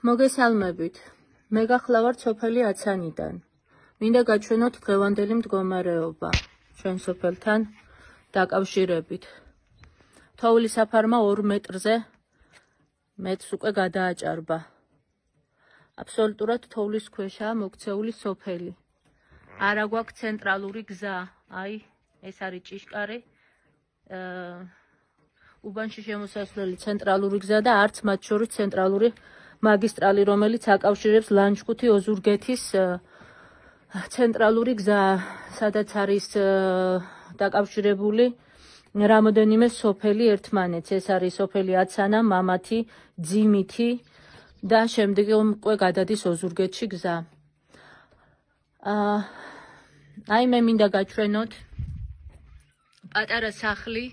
მოგესალმებით. მე გახლავართ სოფელი აცანიდან. მინდა გაჩვენოთ დღევანდელი მდგომარეობა ჩვენ სოფელთან დაკავშირებით. თოვლის საფარმა 2 მეტრზე მეტრს უკვე გადააჭარბა. აბსოლუტურად თოვლის ქვეშაა მოქცეული სოფელი. არა გვაქვს ცენტრალური გზა. აი, ეს არის ჭიშკარი. უბანში შემოსასვლელი ცენტრალური გზა და არც მათ შორის ცენტრალური მაგისტრალი, რომელიც აკავშირებს ლანჩხუთი ოზურგეთის ცენტრალური გზა, სადაც არის დაკავშირებული რამოდენიმე სოფელი ერთმანეთს. ეს არის სოფელი აცანა, მამათი, ძიმითი და შემდეგ უკვე გადადის ოზურგეთში გზა. აი მე მინდა გაჩვენოთ პატარა სახლი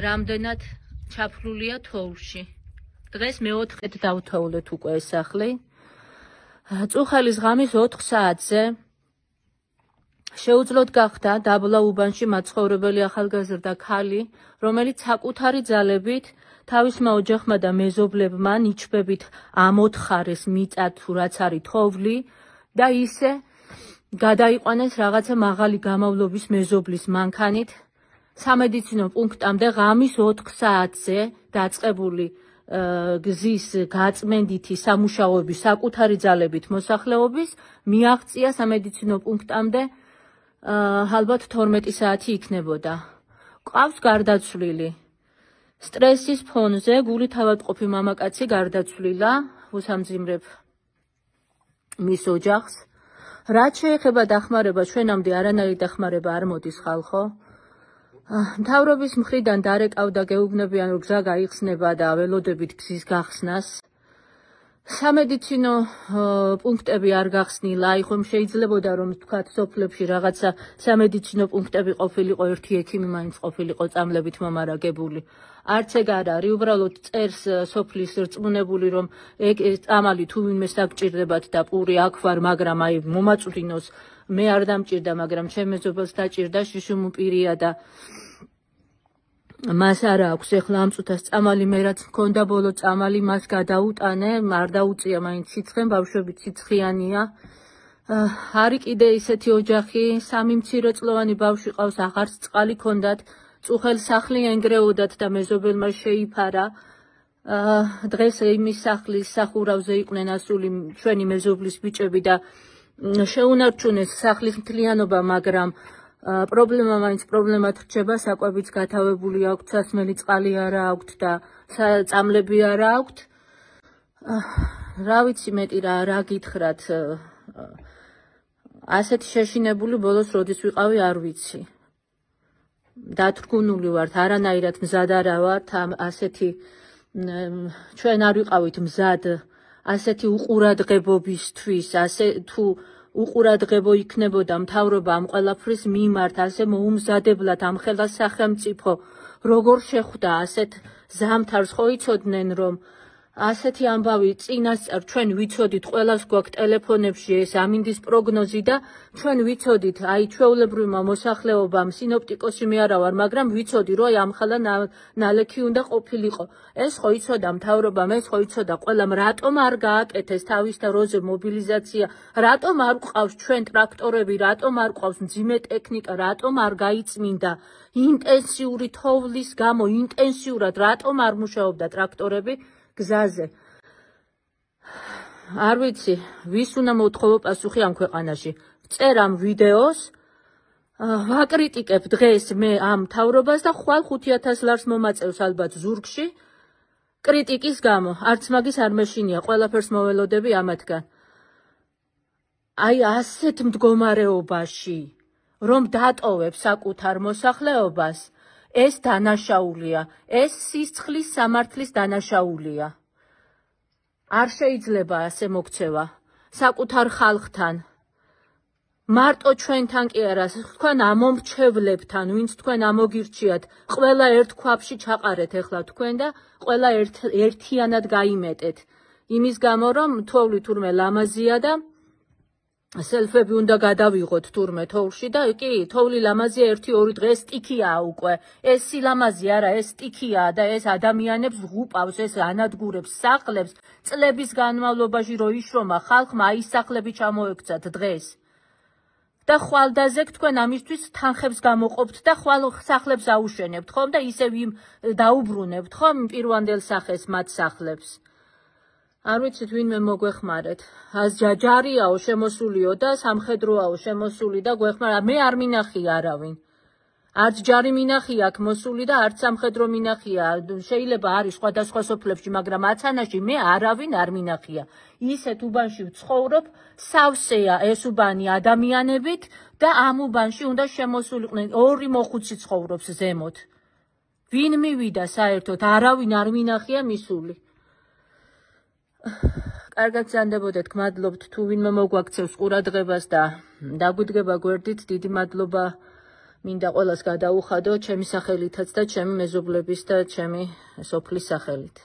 რამდენად ჩაფლულია თოვლში. დღეს მე-4-ით დავთოვლეთ უკვე ეს სახლი. წუხელის ღამის 4 საათზე შეუძლოდ გახდა დაბლა უბანში მაცხოვრებელი ახალგაზრდა ქალი, რომელიც საკუთარი ძალებით თავისმა ოჯახმა და მეზობლებმა ნიჩბებით ამოთხარეს მიწა თუ რაც არის თოვლი და ისე გადაიყვანეს რაღაცა მაღალი გამავლობის მეზობლის მანქანით სამედიცინო პუნქტამდე ღამის 4 საათზე დაწყებული გზის გაწმენდითი სამუშაოების საკუთარი ძალებით მოსახლეობის მიაღწია სამედიცინო პუნქტამდე ალბათ 12 საათი იქნებოდა. ყავს გარდაცვლილი. სტრესის ფონზე გულით ავადმყოფი მამაკაცი გარდაცვლილა, უსამძიმრებ მის ოჯახს. რაც შეეხება დახმარება, ჩვენამდე არანაირი დახმარება არ მოდის ხალხო. მთავრობის მხრიდან დარეკავდა გეუბნებიან, რომ გზა გაიხსნება და ველოდებით გზის გახსნას. სამედიცინო პუნქტები არ გახსნილა, აი ხომ შეიძლებოდა რომ თქვათ სოფლებში რაღაცა სამედიცინო პუნქტები ყოფილიყო, ერთი ექიმი მაინც ყოფილიყო წამლებით მომარაგებული. არც ეგ არ არის, უბრალოდ წერს სოფლის რწმუნებული რომ ეგ წამალი თუ ვინმე დაგჭირდებათ და პური აქ ვარ, მაგრამ აი მომაწვდინოს მე არ დამჭირდა, მაგრამ ჩემ მეზობელს დაჭირდა, შიშუმ პირია და მას არა აქვს ეხლა ამ წუთას წამალი, მე რაც მქონდა ბოლო წამალი მას გადაუტანე, არ დაუწია მაინც სიცხემ, ბავშვები ციცხიანია. არის კიდე ისეთი ოჯახი, 3 მცირეწლოვანი ბავშვი ყავს, აღარც წყალი ქონდათ, წუხელ სახლი ენგრეოდათ და მეზობელმა შეიფარა. დღეს იმის სახლის სახურავზე იყვნენ ასული ჩვენი მეზობლის ბიჭები და შეუნარჩუნეს სახლის მთლიანობა, მაგრამ პრობლემა მაინც პრობლემად რჩება, საკვებიც გათავებული აქვთ, სასმელი წყალი არა აქვთ და წამლები არა აქვთ. რა ვიცი მეტი რა გითხრათ. ასეთი შეშინებული ბოლოს როდის ვიყავი არ ვიცი. დათრგუნული ვართ, არანაირად მზად არა ვართ, ასეთი ჩვენ არ ვიყავით მზად ასეთი უყურადღებობისთვის, ასე თუ უყურადღებო იქნებოდა მთავრობა ამ ყველაფრის მიმართ, ასე მოუმზადებლად ამხელა სახელმწიფო, როგორ შეხვდა ასეთ ზამთარს, ხო იცოდნენ რომ ასეთი ამბავი წინასწარ ჩვენ ვიცოდით, ყველას გვაქვს ტელეფონებში ეს ამინდის პროგნოზი და ჩვენ ვიცოდით, აი ჩვეულებრივმა მოსახლეობამ, სინოპტიკოსი მე არა ვარ, მაგრამ ვიცოდი რომ აი ამხელა ნალექი უნდა ყოფილიყო. ეს ხო იცოდა მთავრობამ, ეს ხო იცოდა ყველამ, რატომ არ გააკეთეს თავის და როზე მობილიზაცია, რატომ არ გვყავს ჩვენ ტრაქტორები, რატომ არ გვყავს მძიმე ტექნიკა, რატომ არ გაიწმინდა ინტენსიური თოვლის გამო, ინტენსიურად რატომ არ მუშაობდა ტრაქტორები გზაზე. არ ვიცი, ვის უნდა მოვთხოვო პასუხი ამ ქვეყანაში. ვწერ ამ ვიდეოს, ვაკრიტიკებ დღეს მე ამ მთავრობას და ხვალ 5000 ლარს მომაწევს ალბათ ზურგში კრიტიკის გამო. არც მაგის არ მეშინია, ყველაფერს მოველოდები ამათგან. აი ასეთ მდგომარეობაში, რომ დატოვებ საკუთარ მოსახლეობას, ეს დანაშაულია, ეს სისხლის სამართლის დანაშაულია. არ შეიძლება ასე მოქცევა საკუთარ ხალხთან. მარტო ჩვენთან კი არა, თქვენ ამომრჩევლებთან, ვინც თქვენ ამოგირჩიათ, ყველა ერთ ქვაბში ჩაყარეთ ეხლა თქვენ და ყველა ერთიანად გაიმეტეთ. იმის გამო რომ თოვლი თურმე ლამაზია და სელფები უნდა გადავიღოთ თურმე თოვლში და კი თოვლი ლამაზია 1-2 დღე სტიქიაა უკვე ეს სილამაზი არა ეს სტიქიაა და ეს ადამიანებს ღუპავს ეს ანადგურებს სახლებს წლების განმავლობაში რო იშრომა ხალხმა აი სახლები ჩამოექცათ დღეს და ხვალდაზე თქვენ ამისთვის თანხებს გამოყოფთ და ხვალ სახლებს აუშენებთ ხომ და ისევ იმ დაუბრუნებთ ხომ პირვანდელ სახეს მათ სახლებს არ ვიცით ვინმე მოგვეხმარეთ ას ჯაჯარიაო შემოსულიო და სამხედროაო შემოსული და გვეხმარა მე არ მინახია არავინ არც ჯარი მინახია აქ მოსული და არც სამხედრო მინახია შეიძლება არის სხვადასხვა სოფლებში მაგრამ აცანაში მე არავინ არ მინახია ისეთ უბანში ვცხოვრობ სავსეა ეს უბანი ადამიანებით და ამ უბანში უნდა შემოსულიყვნენ 2 მოხუცი ცხოვრობს ზემოთ ვინ მივიდა საერთოდ არავინ არ მინახია მისული კარგად ზანდებოდეთ, გმადლობთ თუ ვინმე მოგვაქცევს ყურადღებას და დაგვიდგება გვერდით, დიდი მადლობა მინდა ყველას გადაუხადო, ჩემი სახელითაც და ჩემი მეზობლების და ჩემი სოფლის სახელით.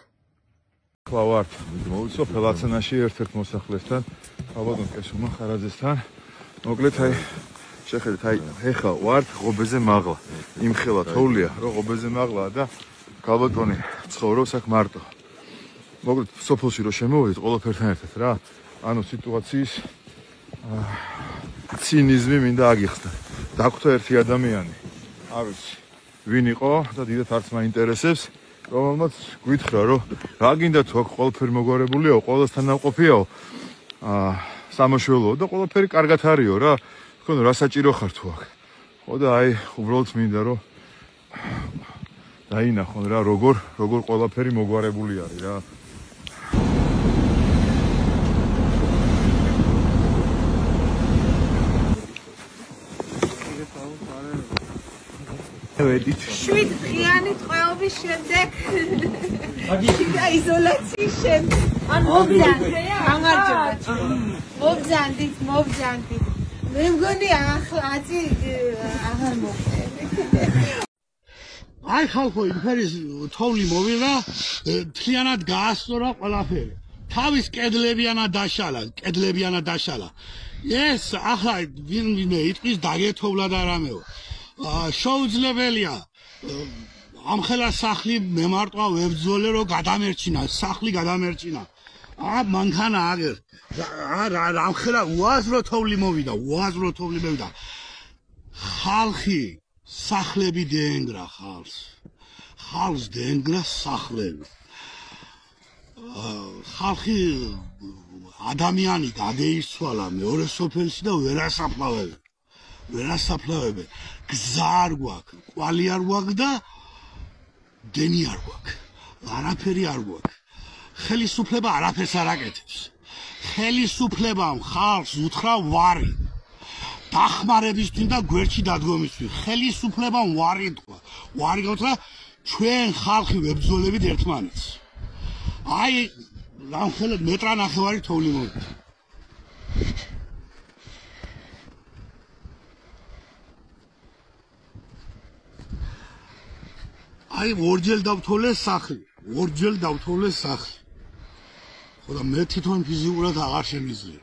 ახლა ვართ მოვიცო ფელაცანაში ერთ-ერთ მოსახლესთან, ალბათ კესუმა ხარაძესთან. მოკლედ აი შეხედეთ, აი ეხლა ვართ ღობეზე მაღლა. იმ ხელა თოვლია, რომ ღობეზე მაღლაა და გალბატონი ცხოვრობს აქ მარტო. მოკლედ სოფელში რო შემოვედით ყველაფერთან ერთად რა ანუ სიტუაციის ცინიზმი მინდა აგიხსნა დაგვხვდა ერთი ადამიანი არ ვიცი ვინ იყო და დიდათ არც მაინტერესებს რომელმაც გვითხრა რომ რა გინდა თუ აქ ყველაფერი მოგვარებულია ყველასთან ნამყოფიაო სამაშველოა და ყველაფერი კარგად არისო რა თქო რა საჭირო ხარ თუ აქ ხო და აი უბრალოდ მინდა რომ დაინახონ რა როგორ ყველაფერი მოგვარებული არის რა შვიდ დღიანი ტყვეობის შემდეგ და იზოლაციის შემდეგ მოვბრძანდით მე მგონი ახლა აწი აღარ მოვხდები აი ხალხო იმფერის თოვლი მოვიდა მთლიანად გაასწორა ყველაფერი თავის კედლებიანად დაშალა ეს ახლა ვინმე იტყვის დაგეთოვლა და რამეო შეუძლებელია ამხელა სახლი მემარტვა ვებძოლე რომ გადამერჩინა სახლი გადამერჩინა მანქანა აგერ ამხელა უაზრო თოვლი მოვიდა ხალხი სახლები დენგრა ხალხს დენგრა სახლები ხალხი ადამიანი გადეიცვალა მეორე სოფელში და ვერასაფლავები გზა არ გვაქვს, კვალი არ გვაქვს და დენი არ გვაქვს. არაფერი არ გვაქვს. ხელისუფლება არაფერს არ აკეთებს. ხელისუფლებამ ხალხს უთხრა ვარი. დახმარებისთვის და გვერდში დადგომისთვის. ხელისუფლებამ ვარი თქვა. ვარი გოთხრა ჩვენ ხალხი ვებძოლებით ერთმანეთს. აი რამხელად მეტრანახევარი თოვლი მოვიდა. აი ორჯერ დავთოლეს სახლი ხო და მე თვითონ ფიზიკურად აღარ შემიძლია